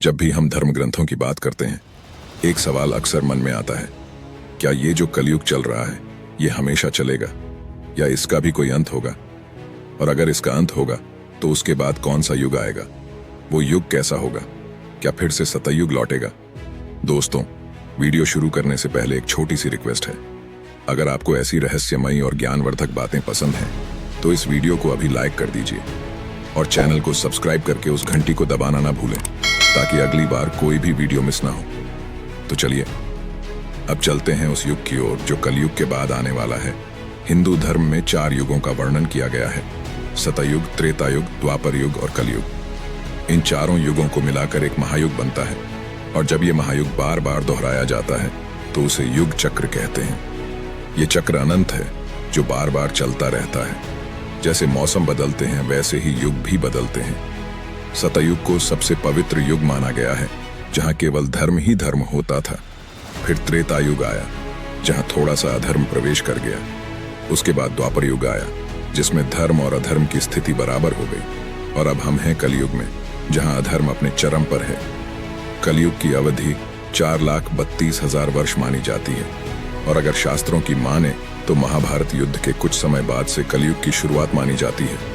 जब भी हम धर्म ग्रंथों की बात करते हैं, एक सवाल अक्सर मन में आता है, क्या ये जो कलयुग चल रहा है ये हमेशा चलेगा या इसका भी कोई अंत होगा? और अगर इसका अंत होगा तो उसके बाद कौन सा युग आएगा? वो युग कैसा होगा? क्या फिर से सतयुग लौटेगा? दोस्तों, वीडियो शुरू करने से पहले एक छोटी सी रिक्वेस्ट है। अगर आपको ऐसी रहस्यमयी और ज्ञानवर्धक बातें पसंद हैं तो इस वीडियो को अभी लाइक कर दीजिए और चैनल को सब्सक्राइब करके उस घंटी को दबाना ना भूलें ताकि अगली बार कोई भी वीडियो मिस ना हो। तो चलिए अब चलते हैं उस युग की ओर जो कलयुग के बाद आने वाला है। हिंदू धर्म में 4 युगों का वर्णन किया गया है: सतयुग, त्रेता युग, द्वापर युग और कलयुग। इन चारों युगों को मिलाकर एक महायुग बनता है और जब ये महायुग बार बार दोहराया जाता है तो उसे युग चक्र कहते हैं। ये चक्र अनंत है जो बार बार चलता रहता है। जैसे मौसम बदलते हैं वैसे ही युग भी बदलते हैं। सतयुग को सबसे पवित्र युग माना गया है जहां केवल धर्म ही धर्म होता था। फिर त्रेता युग आया जहां थोड़ा सा अधर्म प्रवेश कर गया। उसके बाद द्वापर युग आया जिसमें धर्म और अधर्म की स्थिति बराबर हो गई। और अब हम हैं कलयुग में जहां अधर्म अपने चरम पर है। कलयुग की अवधि 4,32,000 वर्ष मानी जाती है और अगर शास्त्रों की माने तो महाभारत युद्ध के कुछ समय बाद से कलयुग की शुरुआत मानी जाती है।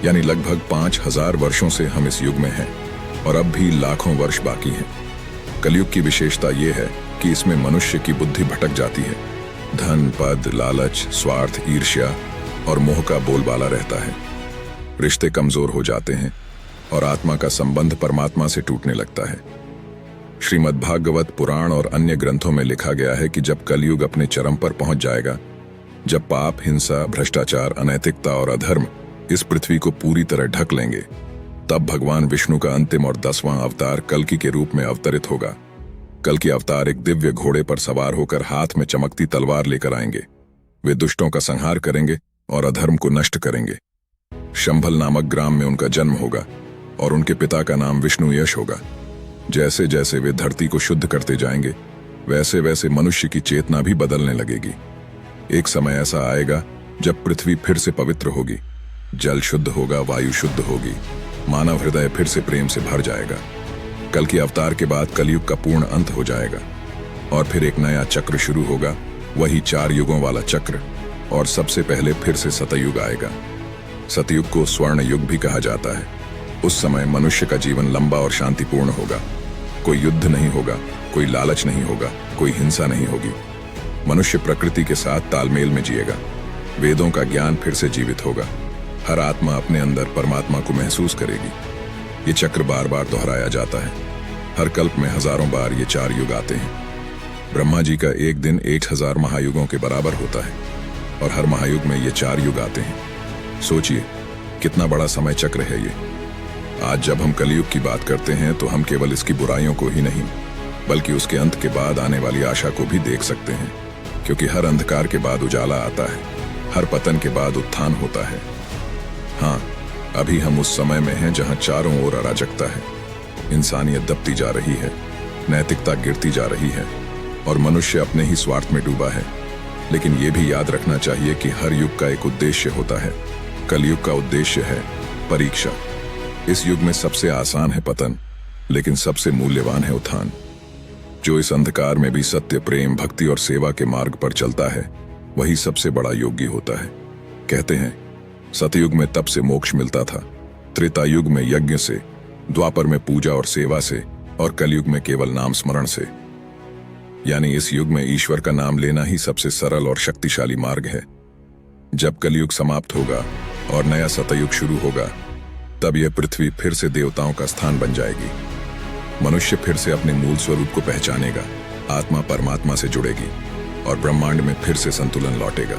यानी लगभग 5,000 वर्षों से हम इस युग में हैं और अब भी लाखों वर्ष बाकी हैं। कलयुग की विशेषता यह है कि इसमें मनुष्य की बुद्धि भटक जाती है। धन, पद, लालच, स्वार्थ, ईर्ष्या और मोह का बोलबाला रहता है। रिश्ते कमजोर हो जाते हैं और आत्मा का संबंध परमात्मा से टूटने लगता है। श्रीमद्भागवत पुराण और अन्य ग्रंथों में लिखा गया है कि जब कलयुग अपने चरम पर पहुंच जाएगा, जब पाप, हिंसा, भ्रष्टाचार, अनैतिकता और अधर्म इस पृथ्वी को पूरी तरह ढक लेंगे, तब भगवान विष्णु का अंतिम और 10वां अवतार कल्कि के रूप में अवतरित होगा। कल्कि अवतार एक दिव्य घोड़े पर सवार होकर हाथ में चमकती तलवार लेकर आएंगे। वे दुष्टों का संहार करेंगे और अधर्म को नष्ट करेंगे। शंभल नामक ग्राम में उनका जन्म होगा और उनके पिता का नाम विष्णु यश होगा। जैसे जैसे वे धरती को शुद्ध करते जाएंगे वैसे वैसे मनुष्य की चेतना भी बदलने लगेगी। एक समय ऐसा आएगा जब पृथ्वी फिर से पवित्र होगी, जल शुद्ध होगा, वायु शुद्ध होगी, मानव हृदय फिर से प्रेम से भर जाएगा। कल के अवतार के बाद कलयुग का पूर्ण अंत हो जाएगा और फिर एक नया चक्र शुरू होगा, वही 4 युगों वाला चक्र। और सबसे पहले फिर से सतयुग आएगा। सतयुग को स्वर्ण युग भी कहा जाता है। उस समय मनुष्य का जीवन लंबा और शांतिपूर्ण होगा। कोई युद्ध नहीं होगा, कोई लालच नहीं होगा, कोई हिंसा नहीं होगी। मनुष्य प्रकृति के साथ तालमेल में जिएगा। वेदों का ज्ञान फिर से जीवित होगा। हर आत्मा अपने अंदर परमात्मा को महसूस करेगी। ये चक्र बार बार दोहराया जाता है। हर कल्प में हजारों बार ये 4 युग आते हैं। ब्रह्मा जी का एक दिन 1000 महायुगों के बराबर होता है और हर महायुग में ये 4 युग आते हैं। सोचिए कितना बड़ा समय चक्र है ये। आज जब हम कलयुग की बात करते हैं तो हम केवल इसकी बुराइयों को ही नहीं बल्कि उसके अंत के बाद आने वाली आशा को भी देख सकते हैं। क्योंकि हर अंधकार के बाद उजाला आता है, हर पतन के बाद उत्थान होता है। हाँ, अभी हम उस समय में हैं जहां चारों ओर अराजकता है, इंसानियत दबती जा रही है, नैतिकता गिरती जा रही है और मनुष्य अपने ही स्वार्थ में डूबा है। लेकिन यह भी याद रखना चाहिए कि हर युग का एक उद्देश्य होता है। कलयुग का उद्देश्य है परीक्षा। इस युग में सबसे आसान है पतन, लेकिन सबसे मूल्यवान है उत्थान। जो इस अंधकार में भी सत्य, प्रेम, भक्ति और सेवा के मार्ग पर चलता है वही सबसे बड़ा योगी होता है। कहते हैं सतयुग में तप से मोक्ष मिलता था, त्रेता युग में यज्ञ से, द्वापर में पूजा और सेवा से और कलयुग में केवल नाम स्मरण से। यानी इस युग में ईश्वर का नाम लेना ही सबसे सरल और शक्तिशाली मार्ग है। जब कलयुग समाप्त होगा और नया सतयुग शुरू होगा तब यह पृथ्वी फिर से देवताओं का स्थान बन जाएगी। मनुष्य फिर से अपने मूल स्वरूप को पहचानेगा, आत्मा परमात्मा से जुड़ेगी और ब्रह्मांड में फिर से संतुलन लौटेगा।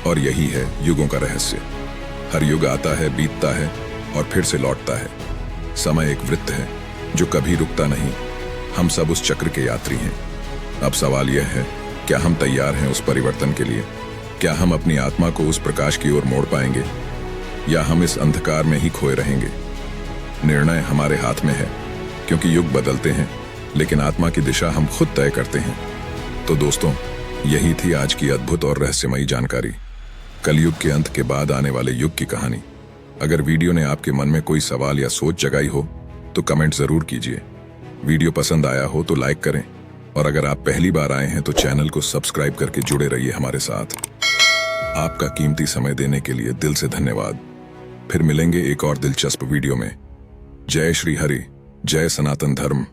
और यही है युगों का रहस्य। हर युग आता है, बीतता है और फिर से लौटता है। समय एक वृत्त है जो कभी रुकता नहीं। हम सब उस चक्र के यात्री हैं। अब सवाल यह है, क्या हम तैयार हैं उस परिवर्तन के लिए? क्या हम अपनी आत्मा को उस प्रकाश की ओर मोड़ पाएंगे या हम इस अंधकार में ही खोए रहेंगे? निर्णय हमारे हाथ में है क्योंकि युग बदलते हैं लेकिन आत्मा की दिशा हम खुद तय करते हैं। तो दोस्तों, यही थी आज की अद्भुत और रहस्यमयी जानकारी, कलयुग के अंत के बाद आने वाले युग की कहानी। अगर वीडियो ने आपके मन में कोई सवाल या सोच जगाई हो तो कमेंट जरूर कीजिए वीडियो पसंद आया हो तो लाइक करें, और अगर आप पहली बार आए हैं तो चैनल को सब्सक्राइब करके जुड़े रहिए हमारे साथ। आपका कीमती समय देने के लिए दिल से धन्यवाद। फिर मिलेंगे एक और दिलचस्प वीडियो में। जय श्री हरि, जय सनातन धर्म।